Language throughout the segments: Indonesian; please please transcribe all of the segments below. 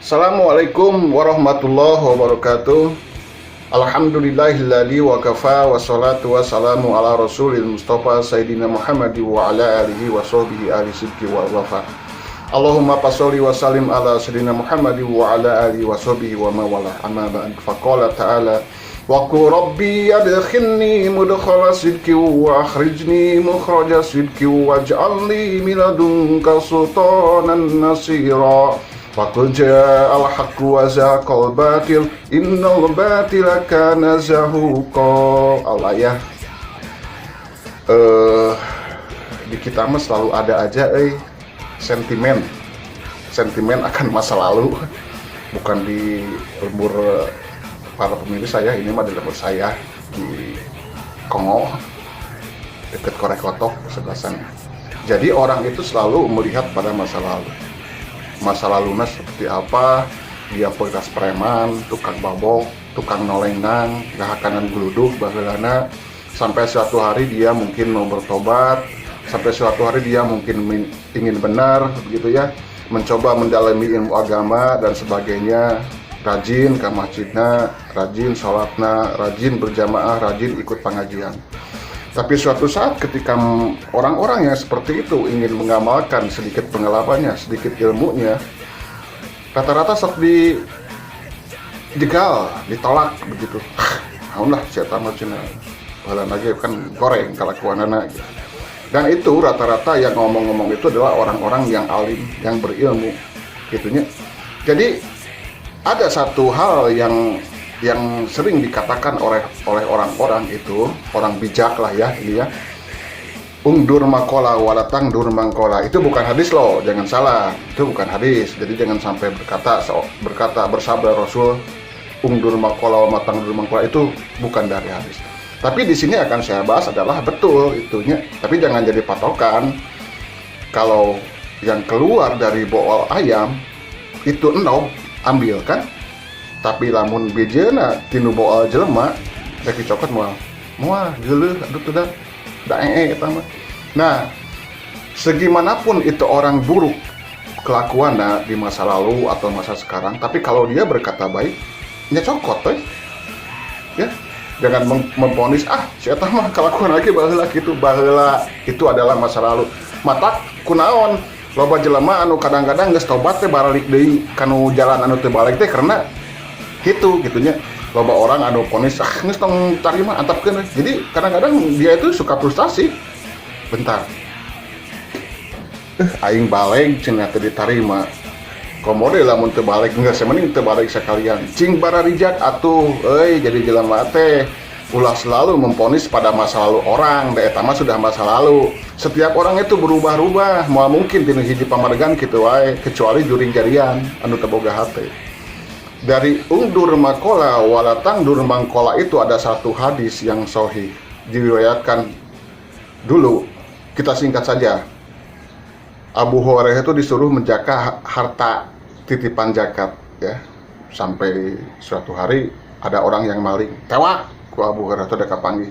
Assalamualaikum warahmatullahi wabarakatuh. Alhamdulillahilladzi wa kafa wa salatu wa salamu ala rasulil mustafa sayyidina Muhammadi wa ala alihi wa sahbihi ahli sidqi wa wafa. Allahumma pasholli wa salim ala sayyidina Muhammadi wa ala alihi wa sahbihi wa mawala. Amma ba'd. Faqala ta'ala wa qul rabbi adkhilni mudkhala sidqi wa akhrijni mukhraja sidqi waj'alni min ladunka sultanan nasira. Faqul ja'al haqqu wa zaqal batil innal batila kana zahuqa. Allah ya. Di kita mah selalu ada aja sentimen akan masa lalu. Bukan di lembur para pemilih saya, ini mah di lembur saya di Kongo dekat Korekotok sebelah sana. Jadi orang itu selalu melihat pada masa lalu. Masa lalunya seperti apa, dia bekas preman, tukang babok, tukang nolengnang, gahakanan geluduk, bagelana, sampai suatu hari dia mungkin mau bertobat, sampai suatu hari dia mungkin ingin benar, begitu ya, mencoba mendalami ilmu agama dan sebagainya, rajin ke masjidnya, rajin sholatnya, rajin berjamaah, rajin ikut pengajian. Tapi suatu saat ketika orang-orang yang seperti itu ingin mengamalkan sedikit pengalamannya, sedikit ilmunya, rata-rata sok dijegal, ditolak begitu. Alhamdulillah, saya tamat cina. Balan lagi kan goreng kelakuanana gitu. Dan itu rata-rata yang ngomong-ngomong itu adalah orang-orang yang alim, yang berilmu, gitunya. Jadi ada satu hal yang sering dikatakan oleh orang-orang itu, orang bijak lah ya, ini ya. Ungdur makola walatang dur mangkola. Itu bukan hadis loh, jangan salah. Itu bukan hadis. Jadi jangan sampai berkata bersabda Rasul ungdur makola walatang dur mangkola, itu bukan dari hadis. Tapi di sini akan saya bahas adalah betul itunya. Tapi jangan jadi patokan. Kalau yang keluar dari bool ayam itu enom, ambil kan. Tapi lamun bijena tinu boal jelema rek dicokot moal geuleuh aduh teu da eta mah. Nah, segimanapun itu orang buruk kelakuannya di masa lalu atau masa sekarang, tapi kalau dia berkata baik, nya cokot teh. Ya, jangan memponis si eta mah kelakuan lagi baheula kitu, baheula itu adalah masa lalu. Matak kunaon loba jelema anu kadang-kadang geus tobat teh balik deui kanu jalan anu teu balik teh karena gitunya loba orang anu ponis geus tong tarima antapkeun. Jadi kadang-kadang dia itu suka frustasi. Bentar, aing balik cenah teu ditarima, komode lamun teu balik geus mending teu balik sekalian cing bararijak atuh jadi jelema teh ulah selalu memponis pada masa lalu orang, da eta mah sudah masa lalu. Setiap orang itu berubah-ubah, moal mungkin tinu hiji pamargan kitu wae kecuali juring jarian anu teu boga hate. Dari ungdur makola walatang dur mangkola itu ada satu hadis yang sahih diriwayatkan dulu, kita singkat saja. Abu Hurairah itu disuruh menjaga harta titipan zakat ya, sampai suatu hari ada orang yang maling, tewak ku Abu Hurairah itu udah kapanggih,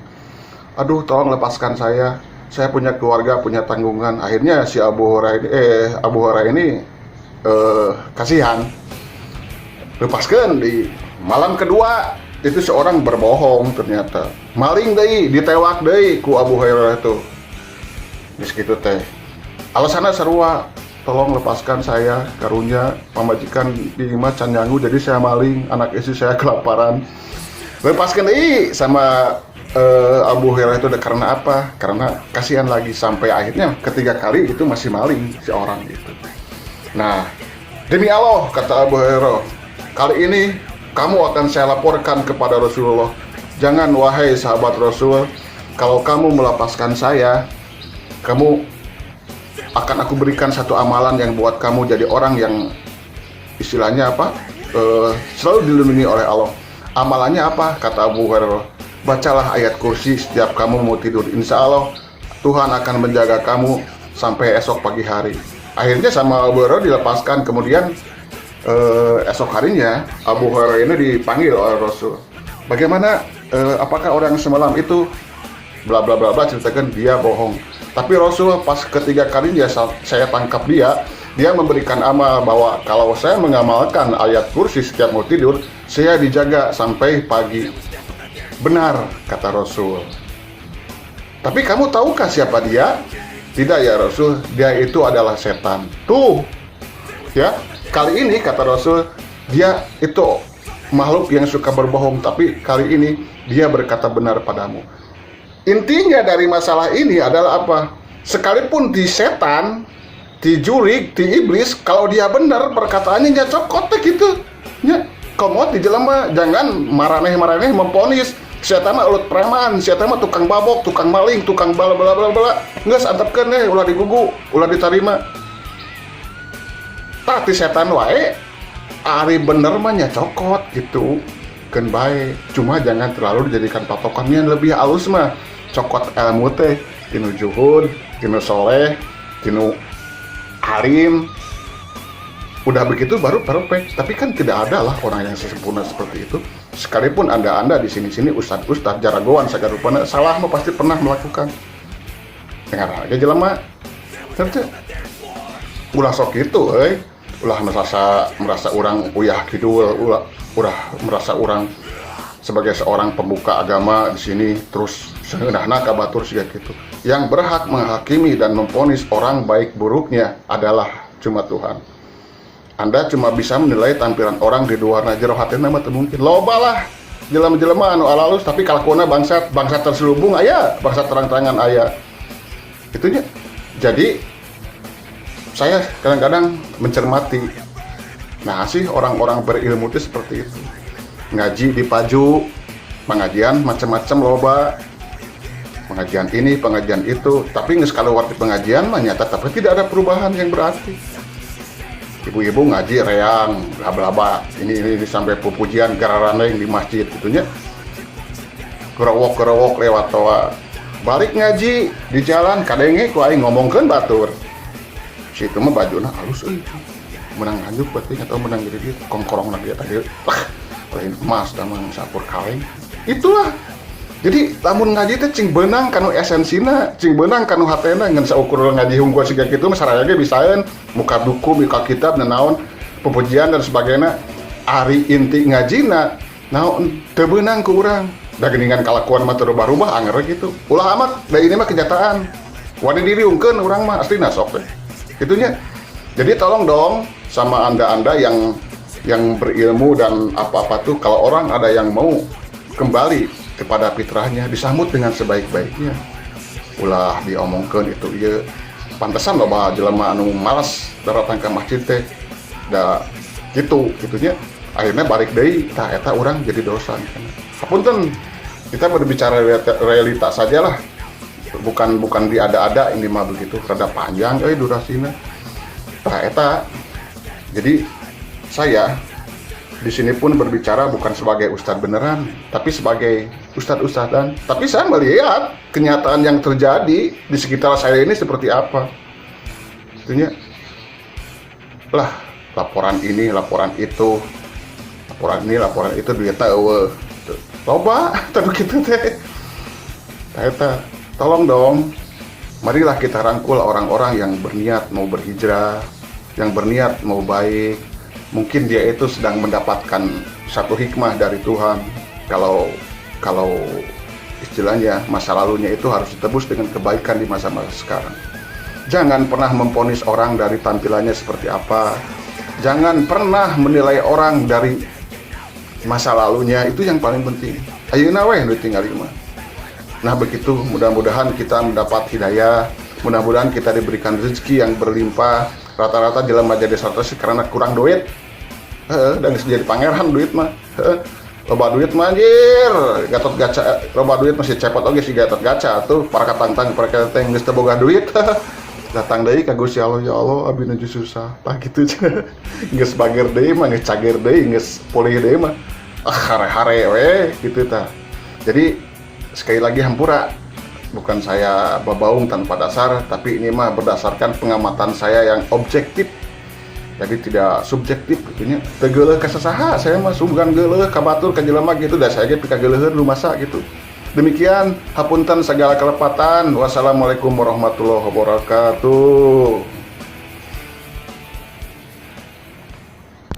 aduh tolong lepaskan saya punya keluarga, punya tanggungan. Akhirnya si Abu Hurairah ini kasihan, lepaskan. Di malam kedua itu seorang berbohong, ternyata maling deui, ditewak deui ku Abu Hurairah itu. Geus kitu teh alasanna sarua, tolong lepaskan saya, karunya pamajikan di imah can nyanggu jadi saya maling, anak istri saya kelaparan. Lepaskan deui sama Abu Hurairah itu karena apa? Karena kasihan lagi, sampai akhirnya ketiga kali itu masih maling si orang itu. Nah, demi Allah kata Abu Hurairah, kali ini kamu akan saya laporkan kepada Rasulullah. Jangan wahai sahabat Rasul, kalau kamu melepaskan saya, kamu akan aku berikan satu amalan yang buat kamu jadi orang yang istilahnya apa? Selalu dilindungi oleh Allah. Amalannya apa? Kata Abu Hurairah, bacalah ayat kursi setiap kamu mau tidur. Insya Allah Tuhan akan menjaga kamu sampai esok pagi hari. Akhirnya sama Abu Hurairah dilepaskan. Kemudian esok harinya Abu Hurairah ini dipanggil oleh Rasul. Bagaimana? Apakah orang semalam itu bla bla bla bla, ceritakan dia bohong. Tapi Rasul pas ketiga kalinya saya tangkap dia dia memberikan amal bahwa kalau saya mengamalkan ayat kursi setiap mau tidur, saya dijaga sampai pagi. Benar, kata Rasul. Tapi kamu tahukah siapa dia? Tidak ya Rasul, dia itu adalah setan. Tuh, ya, kali ini kata Rasul, dia itu makhluk yang suka berbohong, tapi kali ini dia berkata benar padamu. Intinya dari masalah ini adalah apa? Sekalipun di setan, di jurik, di iblis, kalau dia benar perkataannya nya cokot gitu. Nya komot di jelema, jangan maraneh memponis setan mah ulut preman, setan mah tukang babok, tukang maling, tukang bala bala bala bala. Geus antepkeun deh ulah digugu, ulah ditarima. Tah ti setan wae ari bener mah nya cokot gitu. Keun bae, cuma jangan terlalu dijadikan patokannya lebih halus mah. Cokot ilmu teh tinu juhud, tinu soleh, tinu alim. Udah begitu baru perfect. Tapi kan tidak ada lah orang yang sempurna seperti itu. Sekalipun anda di sini ustad jaragoan sagarupana salah mah pasti pernah melakukan. Dengar aja jelema. Terus ulah sok itu, ulah merasa orang uyah kidul, ulah merasa orang sebagai seorang pembuka agama di sini terus seunahna ka batur siga kitu. Yang berhak menghakimi dan memvonis orang baik buruknya adalah cuma Tuhan. Anda cuma bisa menilai tampilan orang di luar jero hatena mah teu mungkin. Loba lah jelema-jelema anu alalus tapi kalakuanna bangsa terselubung aya, bangsa terang-terangan aya. Itunya. Jadi saya kadang-kadang mencermati, nah sih orang-orang berilmu itu seperti itu. Ngaji di Paju, pengajian macam-macam loba, pengajian ini, pengajian itu, tapi nggak sekali waktu pengajian mah nyata tapi tidak ada perubahan yang berarti. Ibu-ibu ngaji reang, laba-laba, ini sampai pujian gararaneng di masjid gitunya. Gerowok lewat toa. Balik ngaji di jalan kadenge ku aing ngomongkeun batur. Situ mah bajuna halus euy. Menang lanjut berarti atau menang gede kongkorong dia tadi. Lain emas damang sapur kaleng. Itulah. Jadi lamun ngaji teh cing beunang kanu esensina, cing beunang kanu hatena ngan saukur ngaji hungkul siga kitu mah saraya ge bisaeun muka buku, muka kitab dan naon pepujian dan sebagainya. Ari inti ngajina naon teu beunang ku urang. Da geuningan kalakuan mah teu rubah-rubah anger gitu. Ulah amat, da ini mah kenyataan. Wani diriungkeun urang mah aslina sok teh. Itunya. Jadi tolong dong sama anda yang berilmu dan apa-apa tuh kalau orang ada yang mau kembali kepada fitrahnya disambut dengan sebaik-baiknya. Ulah diomongkeun itu ieu pantesan loba jelema anu malas datang ke masjid teh da gitunya akhirnya balik deui tah eta urang jadi dosa. Hapunten kita berbicara realitas sajalah. Bukan diada-ada ini mah begitu rada panjang durasina. Tah eta jadi saya di sini pun berbicara bukan sebagai ustadz beneran, tapi sebagai ustadz-ustadzan. Tapi saya melihat kenyataan yang terjadi di sekitar saya ini seperti apa. Tentunya lah laporan ini, laporan itu, laporan itu duitnya eueuh. Loba tadu kitu teh. Eta tolong dong. Marilah kita rangkul orang-orang yang berniat mau berhijrah, yang berniat mau baik. Mungkin dia itu sedang mendapatkan satu hikmah dari Tuhan. Kalau istilahnya masa lalunya itu harus ditebus dengan kebaikan di masa-masa sekarang. Jangan pernah memvonis orang dari tampilannya seperti apa. Jangan pernah menilai orang dari masa lalunya, itu yang paling penting. Ayeuna we nu tinggal mah. Nah begitu, mudah-mudahan kita mendapat hidayah, mudah-mudahan kita diberikan rezeki yang berlimpah. Rata-rata jelema jadi stres karena kurang duit. Dan jadi pangeran duit mah. Loba duit mah anjir, Gatot Kaca, loba duit masih cepot oge si Gatot Kaca tuh para katangtang para kateng geus teu boga duit. Datang deui ka Gusti Allah, ya Allah abi nuju susah. Tah kitu cenah. Geus bager deui mah geus cager deui, geus pulih deui mah. Hare-hare we gitu tah. Jadi sekali lagi hampura, bukan saya babaung tanpa dasar, tapi ini mah berdasarkan pengamatan saya yang objektif, jadi tidak subjektif gitunya. Teu geuleuh ka sasaha, saya mah sugan geuleuh ka batur ka jelema gitu, da saya ge pika geuleuheun lumasa gitu. Demikian, hapunten segala kelepatan. Wassalamualaikum warahmatullahi wabarakatuh.